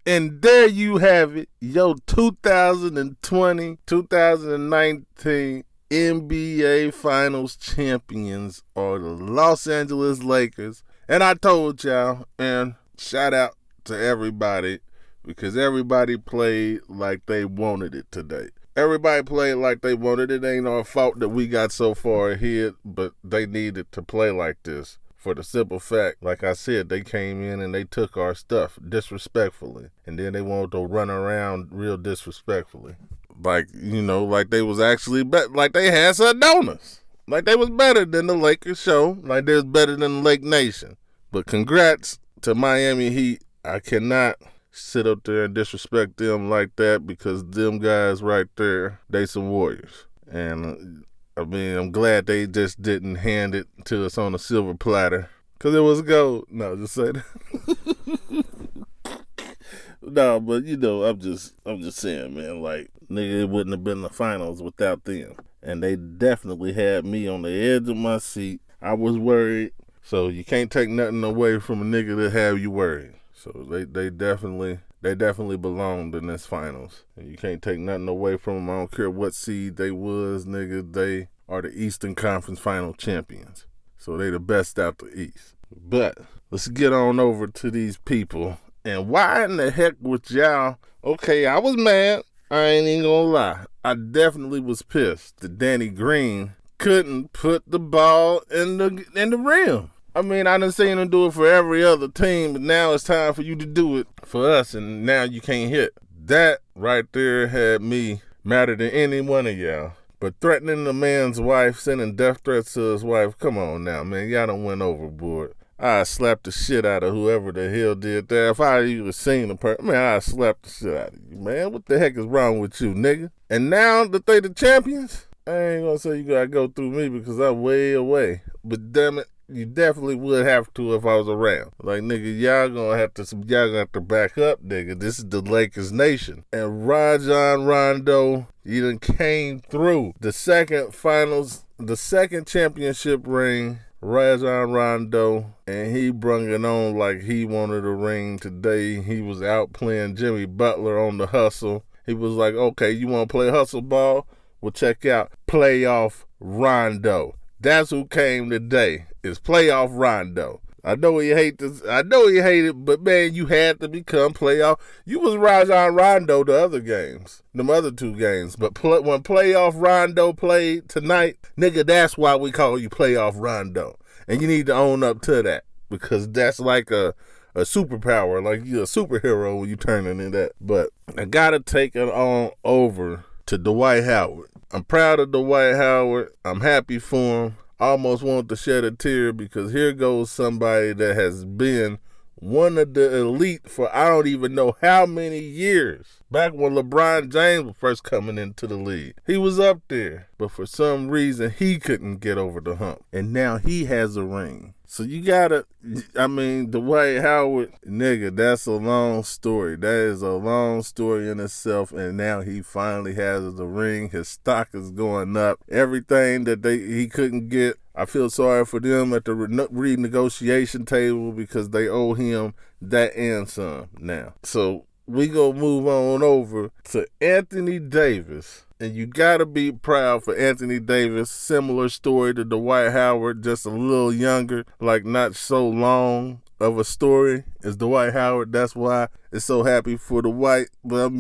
And there you have it, your 2020-2019 NBA Finals champions are the Los Angeles Lakers. And I told y'all, and shout out to everybody, because everybody played like they wanted it today. Everybody played like they wanted it. It ain't our fault that we got so far ahead, but they needed to play like this. For the simple fact, like I said, they came in and they took our stuff disrespectfully. And then they wanted to run around real disrespectfully. Like, like they was actually like they had some donors. Like they was better than the Lakers show. Like they was better than the Lake Nation. But congrats to Miami Heat. I cannot sit up there and disrespect them like that, because them guys right there, they some warriors. And I'm glad they just didn't hand it to us on a silver platter, because it was gold. No, just say that. No, but I'm just saying, man, like, nigga, it wouldn't have been the finals without them. And they definitely had me on the edge of my seat. I was worried. So you can't take nothing away from a nigga that have you worried. So they definitely belonged in this finals. And you can't take nothing away from them. I don't care what seed they was, nigga. They are the Eastern Conference Final champions. So they the best out the East. But let's get on over to these people. And why in the heck with y'all? Okay, I was mad. I ain't even gonna lie. I definitely was pissed that Danny Green couldn't put the ball in the rim. I mean, I done seen him do it for every other team, but now it's time for you to do it for us, and now you can't hit. That right there had me madder than any one of y'all. But threatening the man's wife, sending death threats to his wife, come on now, man. Y'all done went overboard. I slapped the shit out of whoever the hell did that. If I even seen the person, man, I slapped the shit out of you, man. What the heck is wrong with you, nigga? And now that they the champions, I ain't gonna say you gotta go through me because I'm way away. But damn it, you definitely would have to if I was around. Like, nigga, y'all gonna have to back up, nigga. This is the Lakers nation. And Rajon Rondo, you done came through. The second championship ring, Rajon Rondo, and he brung it on like he wanted a ring today. He was out playing Jimmy Butler on the hustle. He was like, okay, you want to play hustle ball? Well, check out Playoff Rondo. That's who came today, is Playoff Rondo. I know you hate this. I know you hate it, but man, you had to become playoff. You was Rajon Rondo the other games, them other two games. But when Playoff Rondo played tonight, nigga, that's why we call you Playoff Rondo. And you need to own up to that, because that's like a superpower. Like you're a superhero when you turn into that. But I gotta take it on over to Dwight Howard. I'm proud of Dwight Howard. I'm happy for him. I almost wanted to shed a tear, because here goes somebody that has been one of the elite for I don't even know how many years. Back when LeBron James was first coming into the league, he was up there. But for some reason, he couldn't get over the hump. And now he has a ring. So you gotta, Dwight Howard, nigga, that's a long story. That is a long story in itself. And now he finally has the ring. His stock is going up. Everything that he couldn't get, I feel sorry for them at the renegotiation table, because they owe him that and some now. So we gonna move on over to Anthony Davis. And you gotta be proud for Anthony Davis. Similar story to Dwight Howard, just a little younger, like not so long of a story as Dwight Howard. That's why it's so happy for Dwight. But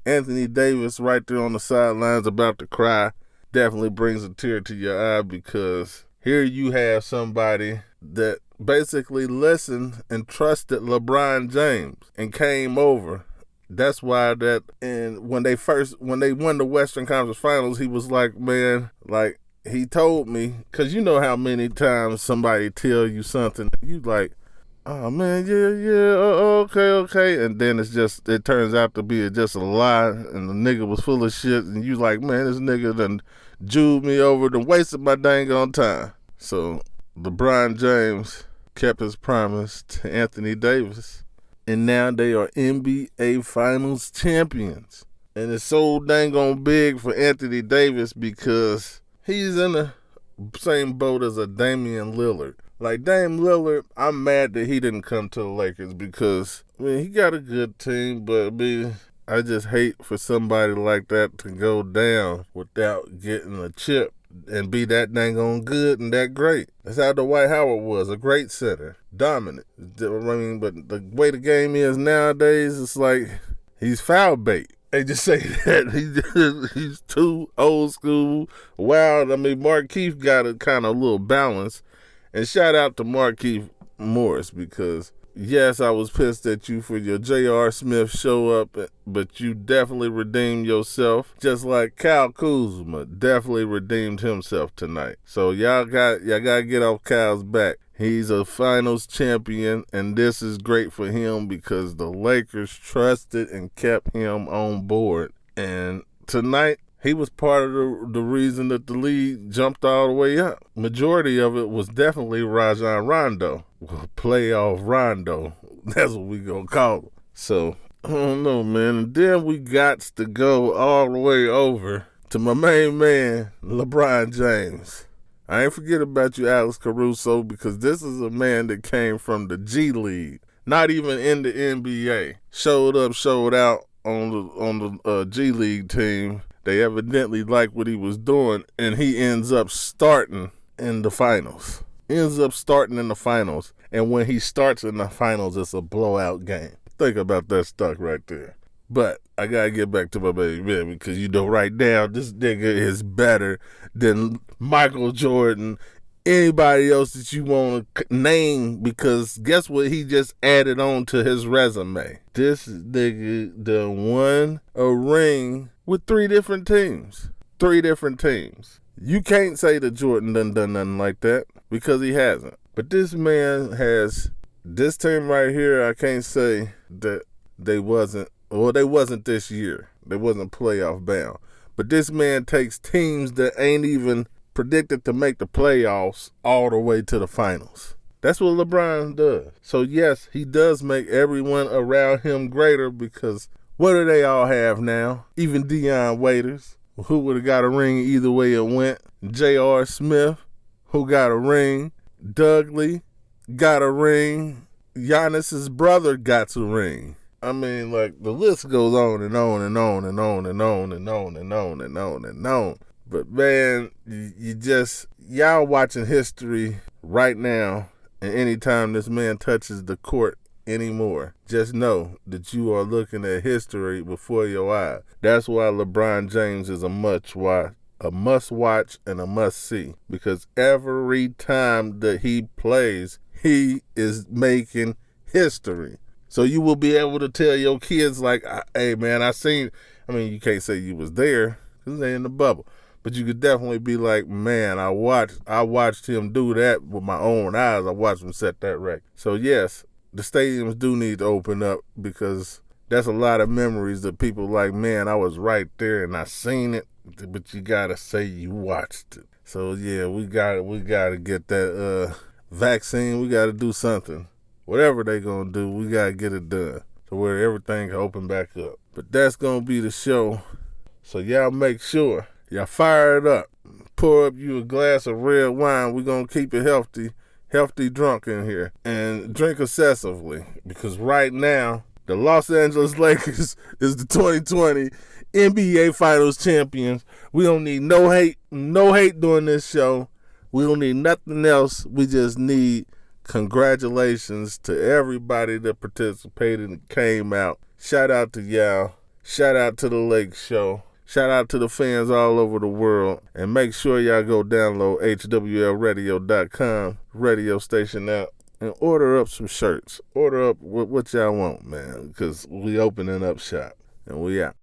Anthony Davis right there on the sidelines about to cry definitely brings a tear to your eye, because here you have somebody that basically listened and trusted LeBron James and came over. That's why and when they won the Western Conference Finals, he was like, man, like he told me, because you know how many times somebody tell you something, you like, oh man, okay, and then it turns out to be just a lie, and the nigga was full of shit, and you like, man, this nigga done jewed me over and wasted my dang on time. So LeBron James kept his promise to Anthony Davis, and now they are NBA Finals champions. And it's so dang on big for Anthony Davis, because he's in the same boat as a Damian Lillard. Like Dame Lillard, I'm mad that he didn't come to the Lakers, because I mean, he got a good team, but I just hate for somebody like that to go down without getting a chip and be that dang on good and that great. That's how Dwight Howard was, a great center, dominant. I mean, but the way the game is nowadays, it's like he's foul bait. They just say that he's too old school, wild. I mean, Markieff got a kind of little balance. And shout out to Markieff Morris because, yes, I was pissed at you for your J.R. Smith show up, but you definitely redeemed yourself, just like Kyle Kuzma definitely redeemed himself tonight. So y'all got to get off Kyle's back. He's a finals champion, and this is great for him because the Lakers trusted and kept him on board. And tonight, he was part of the reason that the league jumped all the way up. Majority of it was definitely Rajon Rondo. Well, playoff Rondo. That's what we gonna call him. So, I don't know, man. And then we got to go all the way over to my main man, LeBron James. I ain't forget about you, Alex Caruso, because this is a man that came from the G League, not even in the NBA. Showed up, showed out on the G League team. They evidently liked what he was doing, and he ends up starting in the finals. And when he starts in the finals, it's a blowout game. Think about that stuff right there. But I got to get back to my baby man because, right now, this nigga is better than Michael Jordan, anybody else that you want to name, because guess what he just added on to his resume? This nigga done won a ring with three different teams. You can't say that Jordan done nothing like that because he hasn't. But this man has this team right here. I can't say that they wasn't this year. They wasn't playoff bound. But this man takes teams that ain't even predicted to make the playoffs all the way to the finals. That's what LeBron does. So, yes, he does make everyone around him greater because what do they all have now? Even Deion Waiters, who would have got a ring either way it went. J.R. Smith, who got a ring. Dudley got a ring. Giannis's brother got a ring. I mean, like, the list goes on and on and on and on and on and on and on and on and on. But, man, y'all watching history right now, and anytime this man touches the court anymore, just know that you are looking at history before your eyes. That's why LeBron James is a must-watch and a must-see, because every time that he plays, he is making history. So you will be able to tell your kids, like, hey, man, you can't say you was there because they in the bubble. But you could definitely be like, man, I watched him do that with my own eyes. I watched him set that record. So, yes, the stadiums do need to open up because that's a lot of memories that people like, man, I was right there and I seen it. But you got to say you watched it. So, yeah, we got to get that vaccine. We got to do something. Whatever they going to do, we got to get it done to where everything can open back up. But that's going to be the show. So y'all make sure y'all fire it up. Pour up you a glass of red wine. We're going to keep it healthy drunk in here. And drink excessively. Because right now, the Los Angeles Lakers is the 2020 NBA Finals champions. We don't need no hate during this show. We don't need nothing else. We just need congratulations to everybody that participated and came out. Shout out to y'all. Shout out to the Lake Show. Shout out to the fans all over the world. And make sure y'all go download HWLRADIO.COM radio station app and order up some shirts. Order up what y'all want, man, because we opening up shop. And we out.